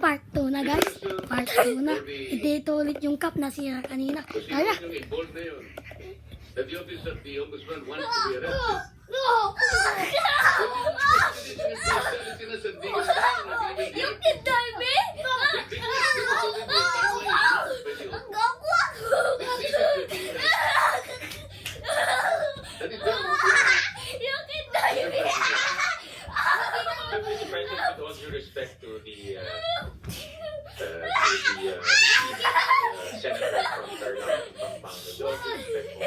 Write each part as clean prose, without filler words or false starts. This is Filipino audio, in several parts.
part 2 na guys. Part 2 na. Hindi ito ulit yung cup na sira kanina. Tara. That the office of the ombudsman wants to be arrested. Yung kindami? Yung kindami? Mr. President, with all due respect to the senator from Tarlac, Pampanga, with all due respect po,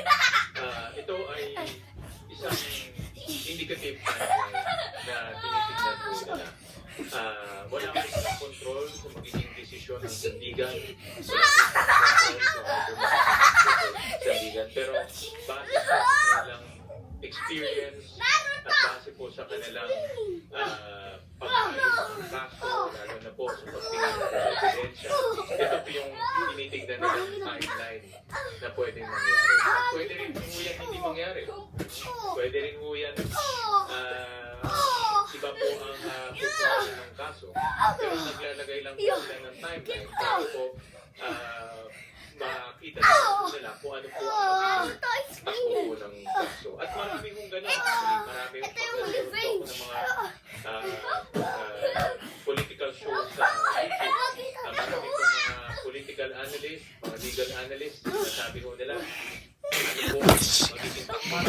ito ay isang indicative timeline na tinitignan po nila. Wala kami sa control kung magiging desisyon ng sandigan. Wala kami sa control kung magiging sandigan. Pero base po sa kanilang experience at base po sa kanilang pag-ayos ng kaso, lalo na po sa pagtingin ng ebidensya, ito po yung tinitignan nilang timeline na pwedeng mangyari. Pwede rin po yan hindi mangyari. Pwede rin po yan iba po ang pagkakas ng kaso. Pero naglalagay lang po sila ng timeline para po makita nila kung ano po ang takbo po ng kaso. At marami kong gano'n. Marami kong pagkakas ng mga political shows sa YouTube. Marami kong mga political analyst, mga legal analyst, sabi ko nila, ano po